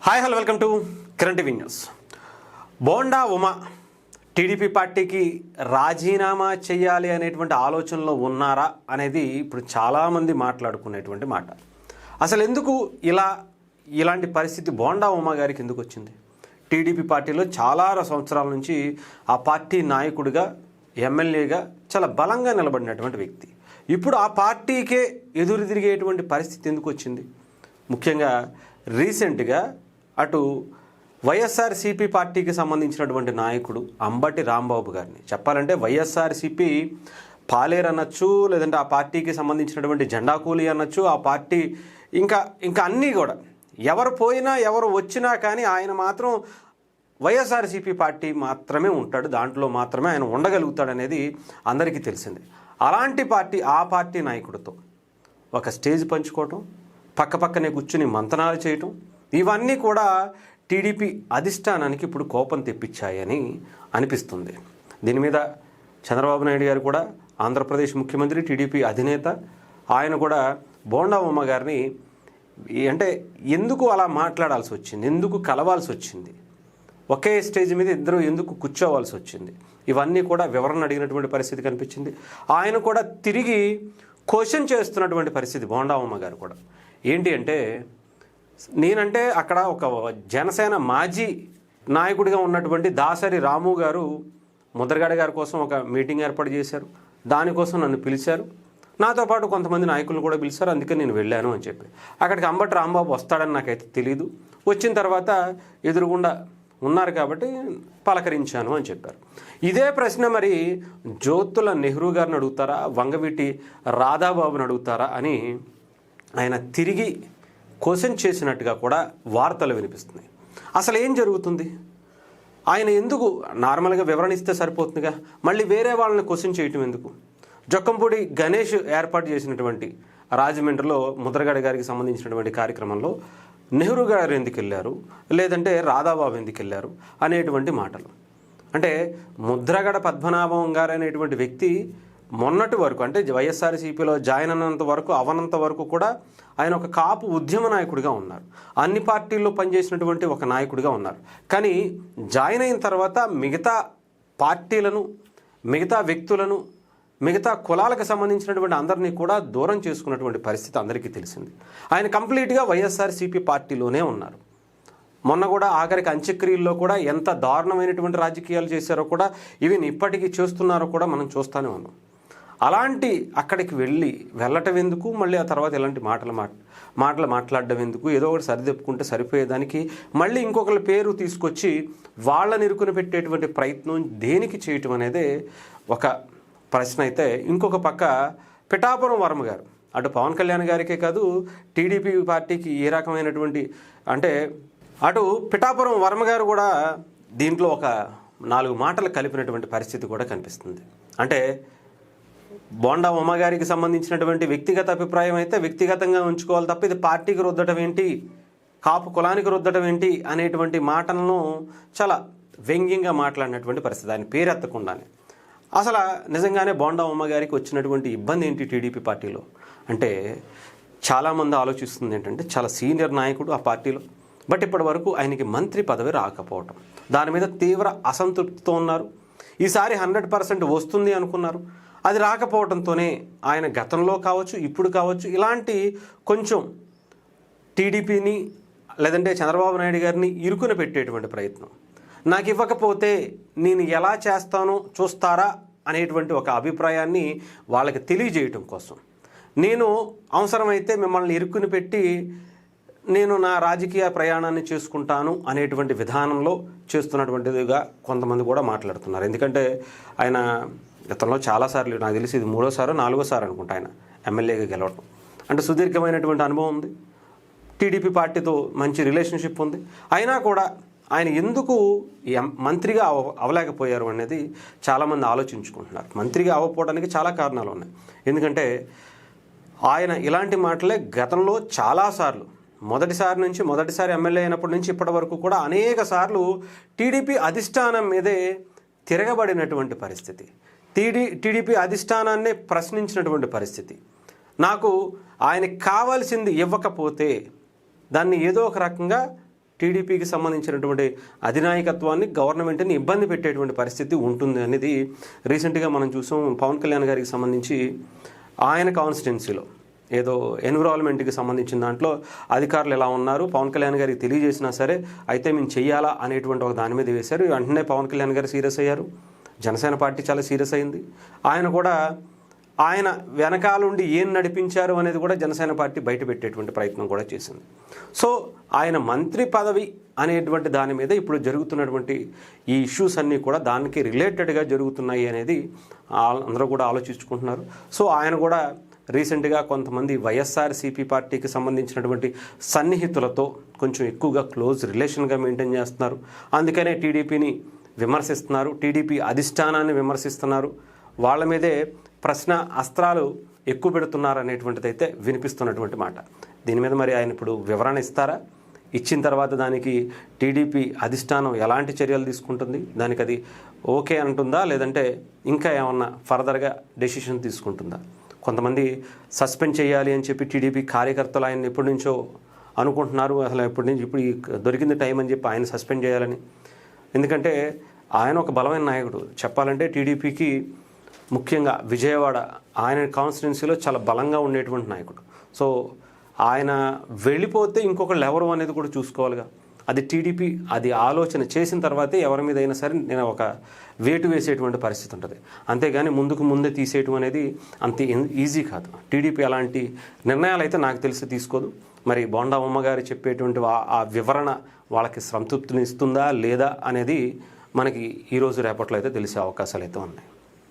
Hi hello welcome to current TV news. Bonda Uma TDP పార్టీకి రాజీనామా చేయాలి అనేటువంటి ఆలోచనలో ఉన్నారా అనేది ఇప్పుడు చాలామంది మాట్లాడుకునేటువంటి మాట. అసలు ఎందుకు ఇలాంటి పరిస్థితి బోండా ఉమ గారికి ఎందుకు వచ్చింది? టీడీపీ పార్టీలో చాలా సంవత్సరాల నుంచి ఆ పార్టీ నాయకుడిగా ఎమ్మెల్యేగా చాలా బలంగా నిలబడినటువంటి వ్యక్తి ఇప్పుడు ఆ పార్టీకే ఎదురు తిరిగేటువంటి పరిస్థితి ఎందుకు వచ్చింది? ముఖ్యంగా రీసెంట్గా అటు వైఎస్ఆర్సీపీ పార్టీకి సంబంధించినటువంటి నాయకుడు అంబటి రాంబాబు గారిని, చెప్పాలంటే వైఎస్ఆర్సీపీ పాలేరు అనొచ్చు, లేదంటే ఆ పార్టీకి సంబంధించినటువంటి జెండా కూలీ అనొచ్చు, ఆ పార్టీ ఇంకా అన్నీ కూడా ఎవరు పోయినా ఎవరు వచ్చినా కానీ ఆయన మాత్రం వైఎస్ఆర్సీపీ పార్టీ మాత్రమే ఉంటాడు, దాంట్లో మాత్రమే ఆయన ఉండగలుగుతాడనేది అందరికీ తెలిసిందే. అలాంటి ఆ పార్టీ నాయకుడితో ఒక స్టేజ్ పంచుకోవటం, పక్కనే కూర్చుని మంతనాలు చేయటం, ఇవన్నీ కూడా టీడీపీ అధిష్టానానికి ఇప్పుడు కోపం తెప్పించాయని అనిపిస్తుంది. దీని మీద చంద్రబాబు నాయుడు గారు కూడా, ఆంధ్రప్రదేశ్ ముఖ్యమంత్రి, టీడీపీ అధినేత, ఆయన కూడా బోండా ఉమ గారిని అంటే ఎందుకు అలా మాట్లాడాల్సి వచ్చింది, ఎందుకు కలవాల్సి వచ్చింది, ఒకే స్టేజ్ మీద ఇద్దరు ఎందుకు కూర్చోవాల్సి వచ్చింది, ఇవన్నీ కూడా వివరణ అడిగినటువంటి పరిస్థితి కనిపించింది. ఆయన కూడా తిరిగి క్వశ్చన్ చేస్తున్నటువంటి పరిస్థితి బోండా ఉమ గారు కూడా. ఏంటి అంటే, నేనంటే అక్కడ ఒక జనసేన మాజీ నాయకుడిగా ఉన్నటువంటి దాసరి రాము గారు ముద్రగడ గారి కోసం ఒక మీటింగ్ ఏర్పాటు చేశారు, దానికోసం నన్ను పిలిచారు, నాతో పాటు కొంతమంది నాయకులను కూడా పిలిచారు, అందుకే నేను వెళ్ళాను అని చెప్పి. అక్కడికి అంబటి రాంబాబు వస్తాడని నాకైతే తెలియదు, వచ్చిన తర్వాత ఎదురుగుండా ఉన్నారు కాబట్టి పలకరించాను అని చెప్పారు. ఇదే ప్రశ్న మరి జ్యోతుల నెహ్రూ గారిని అడుగుతారా, వంగవీటి రాధాబాబుని అడుగుతారా అని ఆయన తిరిగి క్వశ్చన్ చేసినట్టుగా కూడా వార్తలు వినిపిస్తున్నాయి. అసలు ఏం జరుగుతుంది? ఆయన ఎందుకు నార్మల్గా వివరణ ఇస్తే సరిపోతుందిగా, మళ్ళీ వేరే వాళ్ళని క్వశ్చన్ చేయటం ఎందుకు? జొక్కంపూడి గణేష్ ఏర్పాటు చేసినటువంటి రాజమండ్రిలో ముద్రగడ గారికి సంబంధించినటువంటి కార్యక్రమంలో నెహ్రూ గారు ఎందుకు వెళ్ళారు, లేదంటే రాధాబాబు ఎందుకు వెళ్ళారు అనేటువంటి మాటలు. అంటే ముద్రగడ పద్మనాభం గారు అనేటువంటి వ్యక్తి మొన్నటి వరకు, అంటే వైఎస్ఆర్సీపీలో జాయిన్ అవనంత వరకు కూడా ఆయన ఒక కాపు ఉద్యమ నాయకుడిగా ఉన్నారు, అన్ని పార్టీల్లో పనిచేసినటువంటి ఒక నాయకుడిగా ఉన్నారు. కానీ జాయిన్ అయిన తర్వాత మిగతా పార్టీలను, మిగతా వ్యక్తులను, మిగతా కులాలకు సంబంధించినటువంటి అందరినీ కూడా దూరం చేసుకున్నటువంటి పరిస్థితి అందరికీ తెలిసింది. ఆయన కంప్లీట్గా వైఎస్ఆర్సీపీ పార్టీలోనే ఉన్నారు. మొన్న కూడా ఆఖరికి అంత్యక్రియల్లో కూడా ఎంత దారుణమైనటువంటి రాజకీయాలు చేశారో కూడా, ఈవెన్ ఇప్పటికీ చేస్తున్నారో కూడా మనం చూస్తూనే ఉన్నాం. అలాంటి అక్కడికి వెళ్ళటం ఎందుకు, మళ్ళీ ఆ తర్వాత ఇలాంటి మాటలు మాట్లాడడం ఎందుకు? ఏదో ఒకటి సరిదిప్పుకుంటే సరిపోయేదానికి మళ్ళీ ఇంకొకరి పేరు తీసుకొచ్చి వాళ్ళని ఇరుకుని పెట్టేటువంటి ప్రయత్నం దేనికి చేయటం అనేదే ఒక ప్రశ్న. అయితే ఇంకొక పక్క పిఠాపురం వర్మ గారు, అటు పవన్ కళ్యాణ్ గారికే కాదు టీడీపీ పార్టీకి ఏ రకమైనటువంటి, అంటే అటు పిఠాపురం వర్మ గారు కూడా దీంట్లో ఒక 4 మాటలు కలిపినటువంటి పరిస్థితి కూడా కనిపిస్తుంది. అంటే బోండా ఉమ గారికి సంబంధించినటువంటి వ్యక్తిగత అభిప్రాయం అయితే వ్యక్తిగతంగా ఉంచుకోవాలి తప్ప ఇది పార్టీకి రుద్దటం ఏంటి, కాపు కులానికి రుద్దటం ఏంటి అనేటువంటి మాటలను చాలా వ్యంగ్యంగా మాట్లాడినటువంటి పరిస్థితి, ఆయన పేరెత్తకుండానే. అసలు నిజంగానే బోండా ఉమ గారికి వచ్చినటువంటి ఇబ్బంది ఏంటి టీడీపీ పార్టీలో అంటే, చాలామంది ఆలోచిస్తుంది ఏంటంటే, చాలా సీనియర్ నాయకుడు ఆ పార్టీలో, బట్ ఇప్పటి వరకు ఆయనకి మంత్రి పదవి రాకపోవటం, దాని మీద తీవ్ర అసంతృప్తితో ఉన్నారు. ఈసారి 100% వస్తుంది అనుకున్నారు, అది రాకపోవడంతోనే ఆయన గతంలో కావచ్చు, ఇప్పుడు కావచ్చు, ఇలాంటి కొంచెం టీడీపీని లేదంటే చంద్రబాబు నాయుడు గారిని ఇరుకున పెట్టేటువంటి ప్రయత్నం, నాకు ఇవ్వకపోతే నేను ఎలా చేస్తానో చూస్తారా అనేటువంటి ఒక అభిప్రాయాన్ని వాళ్ళకి తెలియజేయటం కోసం, నేను అవసరమైతే మిమ్మల్ని ఇరుకుని పెట్టి నేను నా రాజకీయ ప్రయాణాన్ని చేసుకుంటాను అనేటువంటి విధానంలో చేస్తున్నటువంటిదిగా కొంతమంది కూడా మాట్లాడుతున్నారు. ఎందుకంటే ఆయన గతంలో చాలాసార్లు, నాకు తెలిసి ఇది 3వ 4వ అనుకుంటా ఆయన ఎమ్మెల్యేగా గెలవడం, అంటే సుదీర్ఘమైనటువంటి అనుభవం ఉంది, టీడీపీ పార్టీతో మంచి రిలేషన్షిప్ ఉంది. అయినా కూడా ఆయన ఎందుకు మంత్రిగా అవలేకపోయారు అనేది చాలామంది ఆలోచించుకుంటున్నారు. మంత్రిగా అవ్వకపోవడానికి చాలా కారణాలు ఉన్నాయి. ఎందుకంటే ఆయన ఇలాంటి మాటలే గతంలో చాలాసార్లు, మొదటిసారి ఎమ్మెల్యే అయినప్పటి నుంచి ఇప్పటి వరకు కూడా అనేక సార్లు టీడీపీ అధిష్టానం మీదే తిరగబడినటువంటి పరిస్థితి, టీడీపీ అధిష్టానాన్నే ప్రశ్నించినటువంటి పరిస్థితి. నాకు ఆయనకి కావాల్సింది ఇవ్వకపోతే దాన్ని ఏదో ఒక రకంగా టీడీపీకి సంబంధించినటువంటి అధినాయకత్వాన్ని గవర్నమెంట్ని ఇబ్బంది పెట్టేటువంటి పరిస్థితి ఉంటుంది అనేది రీసెంట్గా మనం చూసాం. పవన్ కళ్యాణ్ గారికి సంబంధించి ఆయన కాన్స్టిట్యున్సీలో ఏదో ఎన్విరాన్మెంట్కి సంబంధించిన దాంట్లో అధికారులు ఎలా ఉన్నారు, పవన్ కళ్యాణ్ గారికి తెలియజేసినా సరే అయితే మేము చెయ్యాలా అనేటువంటి ఒక దాని మీద వేశారు. వెంటనే పవన్ కళ్యాణ్ గారు సీరియస్ అయ్యారు, జనసేన పార్టీ చాలా సీరియస్ అయింది. ఆయన కూడా ఆయన వెనకాలండి ఏం నడిపించారు అనేది కూడా జనసేన పార్టీ బయట పెట్టేటువంటి ప్రయత్నం కూడా చేసింది. సో ఆయన మంత్రి పదవి అనేటువంటి దాని మీద ఇప్పుడు జరుగుతున్నటువంటి ఈ ఇష్యూస్ అన్నీ కూడా దానికి రిలేటెడ్గా జరుగుతున్నాయి అనేది అందరూ కూడా ఆలోచించుకుంటున్నారు. సో ఆయన కూడా రీసెంట్గా కొంతమంది వైఎస్ఆర్సీపీ పార్టీకి సంబంధించినటువంటి సన్నిహితులతో కొంచెం ఎక్కువగా క్లోజ్ రిలేషన్గా మెయింటైన్ చేస్తున్నారు. అందుకనే టీడీపీని విమర్శిస్తున్నారు, టీడీపీ అధిష్టానాన్ని విమర్శిస్తున్నారు, వాళ్ళ మీదే ప్రశ్న అస్త్రాలు ఎక్కువ పెడుతున్నారు అనేటువంటిది అయితే వినిపిస్తున్నటువంటి మాట. దీని మీద మరి ఆయన ఇప్పుడు వివరణ ఇస్తారా? ఇచ్చిన తర్వాత దానికి టీడీపీ అధిష్టానం ఎలాంటి చర్యలు తీసుకుంటుంది, దానికి అది ఓకే అంటుందా లేదంటే ఇంకా ఏమన్నా ఫర్దర్గా డెసిషన్ తీసుకుంటుందా? కొంతమంది సస్పెండ్ చేయాలి అని చెప్పి టీడీపీ కార్యకర్తలు ఆయన ఎప్పటి నుంచో అనుకుంటున్నారు. అసలు ఎప్పటి నుంచి ఇప్పుడు దొరికింది టైం అని చెప్పి ఆయన సస్పెండ్ చేయాలని. ఎందుకంటే ఆయన ఒక బలమైన నాయకుడు. చెప్పాలంటే టీడీపీకి ముఖ్యంగా విజయవాడ ఆయన కాన్స్టిట్యున్సీలో చాలా బలంగా ఉండేటువంటి నాయకుడు. సో ఆయన వెళ్ళిపోతే ఇంకొకళ్ళు ఎవరు అనేది కూడా చూసుకోవాలిగా. అది టీడీపీ అది ఆలోచన చేసిన తర్వాతే ఎవరి మీద అయినా సరే నేను ఒక వేటు వేసేటువంటి పరిస్థితి ఉంటుంది. అంతేగాని ముందే తీసేయటం అనేది అంత ఈజీ కాదు. టీడీపీ అలాంటి నిర్ణయాలు అయితే నాకు తెలిసి తీసుకోదు. మరి బోండా ఉమ్మగారు చెప్పేటువంటి ఆ వివరణ వాళ్ళకి సంతృప్తిని ఇస్తుందా లేదా అనేది మనకి ఈరోజు రేపట్లో అయితే తెలిసే అవకాశాలు అయితే ఉన్నాయి.